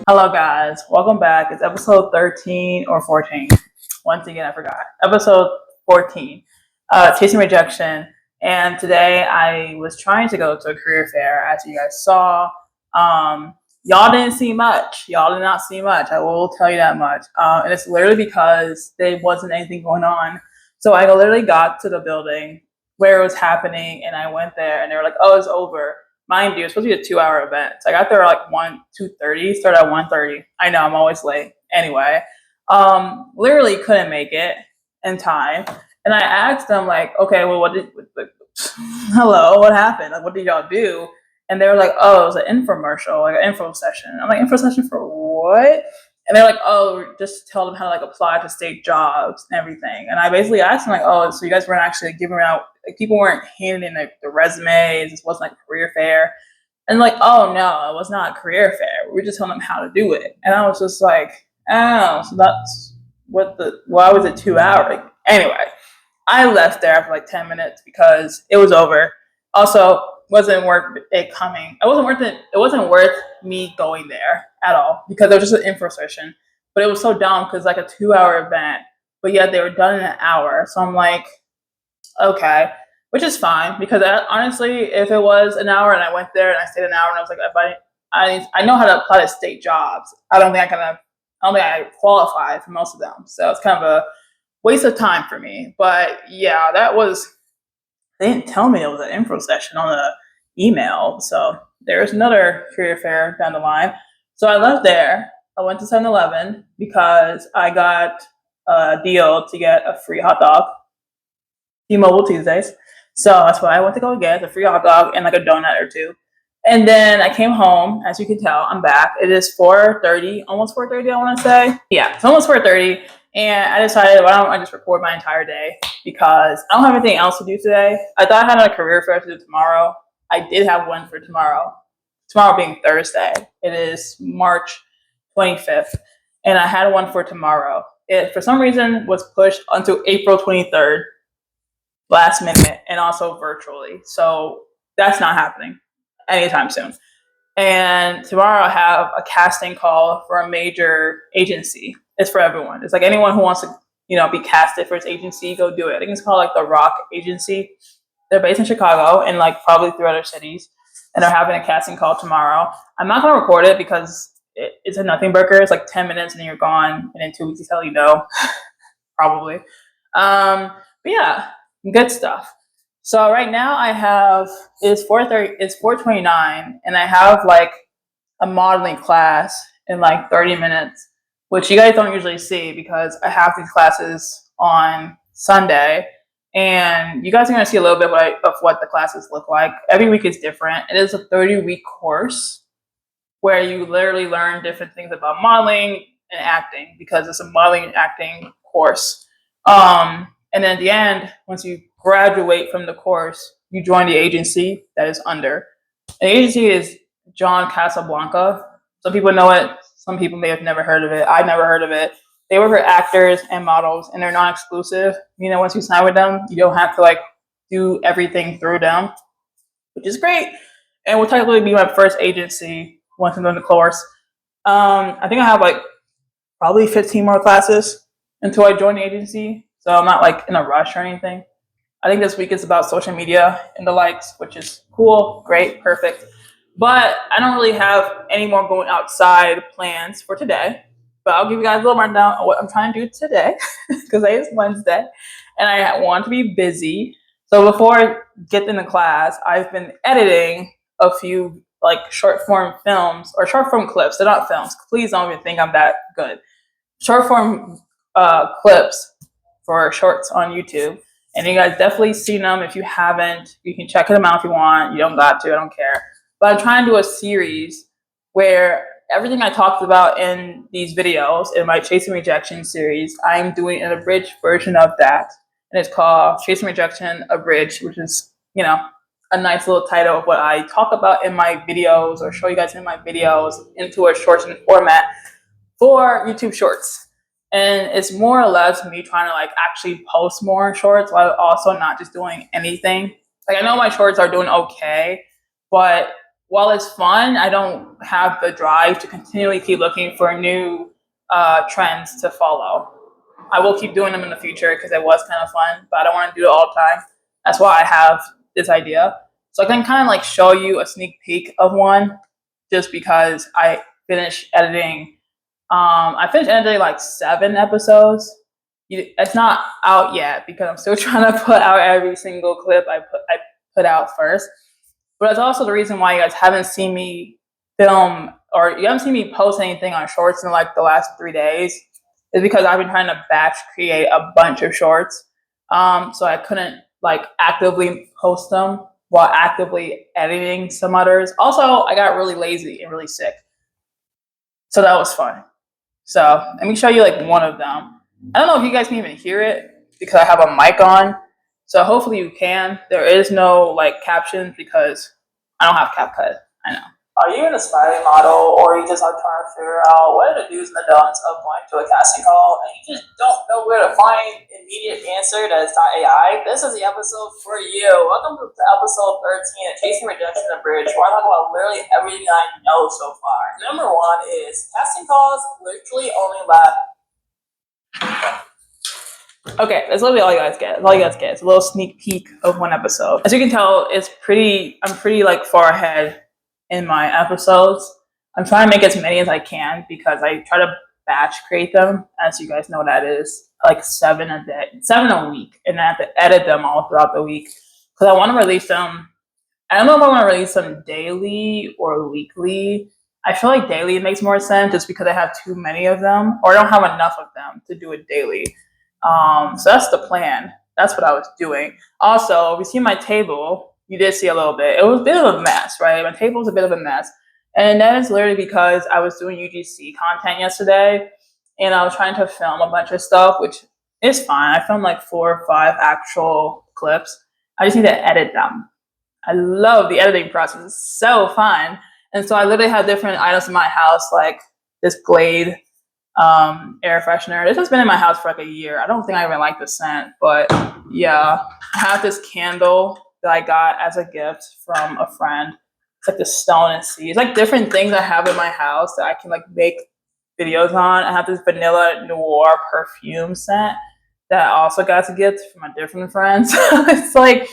Hello, guys. Welcome back. It's episode 13 or 14. Once again, I forgot. Episode 14, Chasing Rejection. And today I was trying to go to a career fair, as you guys saw. Y'all didn't see much. Y'all did not see much. I will tell you that much. And it's literally because there wasn't anything going on. So I literally got to the building where it was happening, and I went there, and they were like, "Oh, it's over." Mind you, it's supposed to be a 2-hour event. So I got there at like 2:30, started at 1:30. I know, I'm always late. Anyway, literally couldn't make it in time. And I asked them, like, okay, well, hello, what happened? Like, what did y'all do? And they were like, oh, it was an infomercial, like an info session. I'm like, info session for what? And they're like, oh, just tell them how to like apply to state jobs and everything. And I basically asked them, like, oh, so you guys weren't actually giving out, like, people weren't handing in the resumes. This wasn't like a career fair. And like, oh no, it was not a career fair. We were just telling them how to do it. And I was just like, oh, so that's why was it 2 hours? Anyway, I left there after like 10 minutes because it was over. Also, wasn't worth it coming. It wasn't worth it. It wasn't worth me going there at all because it was just an info session. But it was so dumb because like a 2-hour event, but yet they were done in an hour. So I'm like, okay, which is fine because honestly, if it was an hour and I went there and I stayed an hour and I was like, I know how to apply to state jobs. I don't think I qualify for most of them. So it's kind of a waste of time for me. But yeah, they didn't tell me it was an info session on the email. So there's another career fair down the line. So I left there. I went to 7-Eleven because I got a deal to get a free hot dog, T-Mobile Tuesdays. So that's what I went to go get, a free hot dog and like a donut or two. And then I came home. As you can tell, I'm back. It is 4:30, almost 4:30, I want to say. Yeah, it's almost 4:30. And I decided, why don't I just record my entire day? Because I don't have anything else to do today. I thought I had a career fair to do tomorrow. I did have one for tomorrow. Tomorrow being Thursday. It is March 25th. And I had one for tomorrow. It, for some reason, was pushed until April 23rd, last minute, and also virtually. So that's not happening anytime soon. And tomorrow I have a casting call for a major agency. It's for everyone. It's like anyone who wants to, be casted for its agency, go do it. I think it's called like the Rock Agency. They're based in Chicago and like probably 3 other cities. And they're having a casting call tomorrow. I'm not going to record it because it's a nothing burger. It's like 10 minutes and then you're gone. And in 2 weeks, you tell you no. Probably. But yeah, good stuff. So right now it's 4:30, it's 4:29, and I have like a modeling class in like 30 minutes, which you guys don't usually see because I have these classes on Sunday, and you guys are going to see a little bit of what the classes look like. Every week is different. It is a 30-week course where you literally learn different things about modeling and acting because it's a modeling and acting course. And then at the end, once you graduate from the course, you join the agency that is under. And the agency is John Casablanca. Some people know it. Some people may have never heard of it. I never heard of it. They work for actors and models, and they're non-exclusive. Once you sign with them, you don't have to like do everything through them, which is great. And will technically be my first agency once I'm done the course. I think I have like probably 15 more classes until I join the agency. So I'm not like in a rush or anything. I think this week is about social media and the likes, which is cool, great, perfect. But I don't really have any more going outside plans for today. But I'll give you guys a little rundown of what I'm trying to do today because today is Wednesday and I want to be busy. So before getting into class, I've been editing a few like short form films or short form clips. They're not films. Please don't even think I'm that good. Short form clips for shorts on YouTube. And you guys definitely seen them. If you haven't, you can check them out if you want. You don't got to, I don't care. But I'm trying to do a series where everything I talked about in these videos in my Chasing Rejection series, I'm doing an abridged version of that. And it's called Chasing Rejection Abridged, which is, a nice little title of what I talk about in my videos or show you guys in my videos into a shortened format for YouTube Shorts. And it's more or less me trying to like actually post more shorts while also not just doing anything. Like I know my shorts are doing okay, but while it's fun, I don't have the drive to continually keep looking for new trends to follow. I will keep doing them in the future because it was kind of fun, but I don't want to do it all the time. That's why I have this idea. So I can kind of like show you a sneak peek of one just because I finished editing. I finished editing like 7 episodes. It's not out yet because I'm still trying to put out every single clip I put out first. But it's also the reason why you guys haven't seen me film or you haven't seen me post anything on shorts in like the last 3 days is because I've been trying to batch create a bunch of shorts. So I couldn't like actively post them while actively editing some others. Also, I got really lazy and really sick. So that was fun. So let me show you like one of them. I don't know if you guys can even hear it because I have a mic on. So hopefully you can. There is no like captions because I don't have CapCut. I know. Are you an aspiring model or you just like trying to figure out what are the do's and the don'ts of going to a casting call and you just don't know where to find an immediate answer that is not AI? This is the episode for you. Welcome to episode 13 of Chasing Rejection Abridged, where I talk about literally everything I know so far. Number 1 is casting calls literally only last. Okay, that's literally all you guys get. That's all you guys get. It's a little sneak peek of one episode. As you can tell, I'm pretty like far ahead in my episodes. I'm trying to make as many as I can because I try to batch create them. As you guys know, that is like 7 a day, 7 a week, and I have to edit them all throughout the week because I want to release them. I don't know if I want to release them daily or weekly. I feel like daily makes more sense just because I have too many of them, or I don't have enough of them to do it daily. So that's the plan. That's what I was doing. Also, if you see my table, you did see a little bit. It was a bit of a mess, right? My table was a bit of a mess. And that is literally because I was doing UGC content yesterday and I was trying to film a bunch of stuff, which is fine. I filmed like 4 or 5 actual clips. I just need to edit them. I love the editing process. It's so fun. And so I literally have different items in my house, like this Glade air freshener. This has been in my house for like a year. I don't think I even like the scent, but yeah. I have this candle that I got as a gift from a friend. It's like the stone and sea. It's like different things I have in my house that I can like make videos on. I have this vanilla noir perfume scent that I also got as a gift from a different friend. So it's like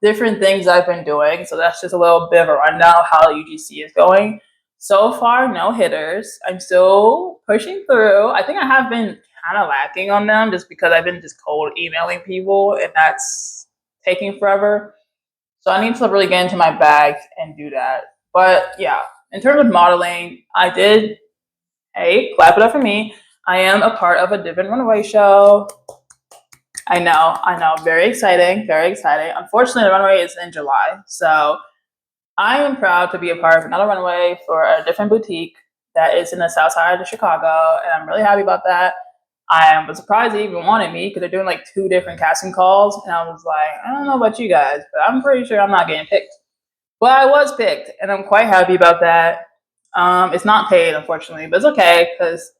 different things I've been doing. So that's just a little bit of a rundown of how UGC is going. So far, no hitters. I'm still pushing through. I think I have been kind of lacking on them just because I've been just cold emailing people and that's taking forever. So I need to really get into my bag and do that. But yeah, in terms of modeling, I did, hey, clap it up for me. I am a part of a different runway show. I know. Very exciting, very exciting. Unfortunately, the runway is in July. So I am proud to be a part of another runway for a different boutique that is in the south side of Chicago, and I'm really happy about that. I was surprised they even wanted me because they're doing like 2 different casting calls, and I was like, I don't know about you guys, but I'm pretty sure I'm not getting picked. But I was picked, and I'm quite happy about that. It's not paid, unfortunately, but it's okay because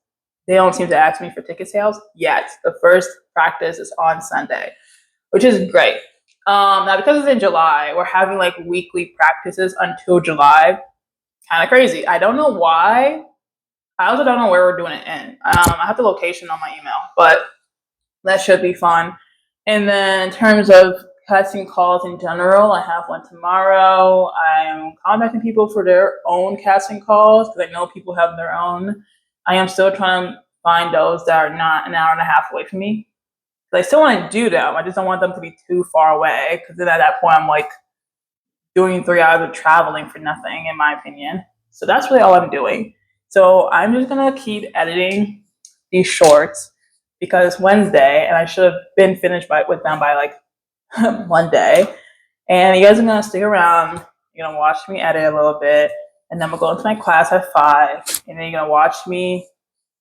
they don't seem to ask me for ticket sales yet. The first practice is on Sunday, which is great. Now, because it's in July, we're having like weekly practices until July. Kind of crazy. I don't know why. I also don't know where we're doing it in. I have the location on my email, but that should be fun. And then in terms of casting calls in general, I have one tomorrow. I am contacting people for their own casting calls because I know people have their own. I am still trying to find those that are not an hour and a half away from me. I still want to do them. I just don't want them to be too far away, because then at that point I'm like doing 3 hours of traveling for nothing, in my opinion. So that's really all I'm doing. So I'm just gonna keep editing these shorts because it's Wednesday and I should have been finished with them by like Monday. And you guys are gonna stick around. You're gonna watch me edit a little bit, and then we'll go into my class at 5. And then you're gonna watch me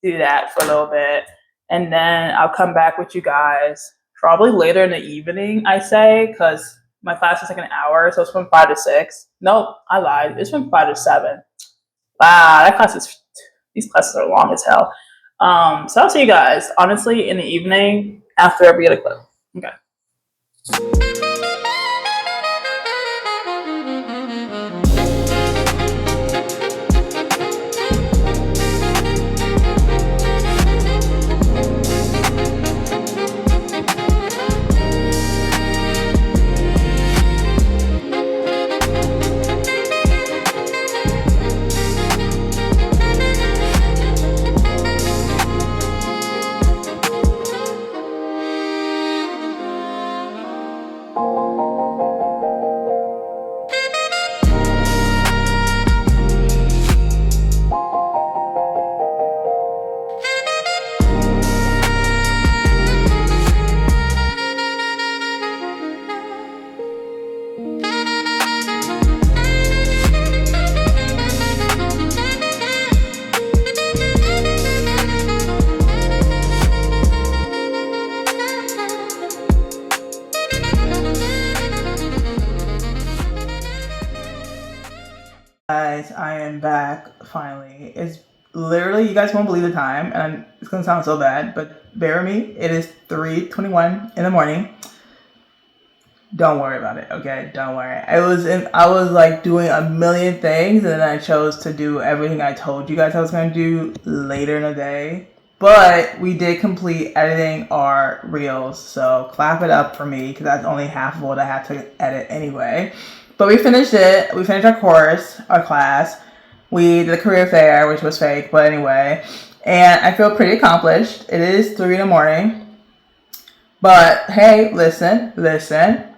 do that for a little bit, and then I'll come back with you guys probably later in the evening. I say because my class is like an hour, so it's from 5 to 6. Nope, I lied. It's from 5 to 7. Wow, these classes are long as hell. So I'll see you guys honestly in the evening after we get a clip. Okay. Guys, I am back finally. It's literally, you guys won't believe the time, and it's gonna sound so bad, but bear with me. It is 3:21 in the morning. Don't worry about it, okay? Don't worry. I was like doing a million things, and then I chose to do everything I told you guys I was gonna do later in the day. But we did complete editing our reels, so clap it up for me because that's only half of what I had to edit anyway. But we finished it. We finished our course, our class. We did a career fair, which was fake, but anyway. And I feel pretty accomplished. It is 3 in the morning. But hey, listen.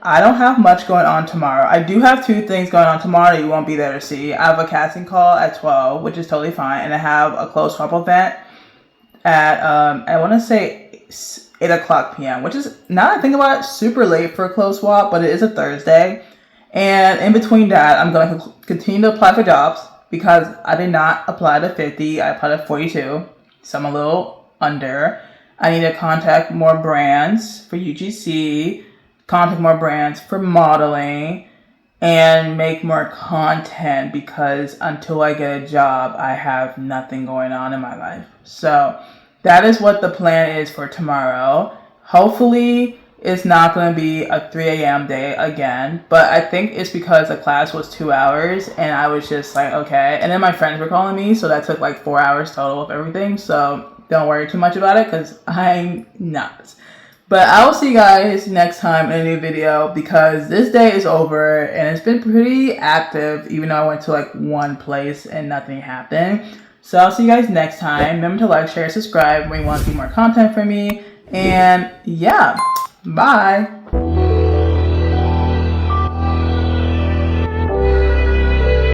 I don't have much going on tomorrow. I do have 2 things going on tomorrow that you won't be there to see. I have a casting call at 12, which is totally fine. And I have a close couple event at, I want to say 8 o'clock p.m., which is, now that I think about it, super late for a close swap, but it is a Thursday. And in between that, I'm going to continue to apply for jobs because I did not apply to 50. I applied to 42, so I'm a little under. I need to contact more brands for UGC, contact more brands for modeling, and make more content because until I get a job, I have nothing going on in my life. So that is what the plan is for tomorrow. Hopefully, it's not going to be a 3 a.m. day again, but I think it's because the class was 2 hours and I was just like, okay. And then my friends were calling me, so that took like 4 hours total of everything. So don't worry too much about it because I'm not. But I will see you guys next time in a new video because this day is over and it's been pretty active even though I went to like one place and nothing happened. So I'll see you guys next time. Remember to like, share, subscribe when you want to see more content from me. And yeah. Bye.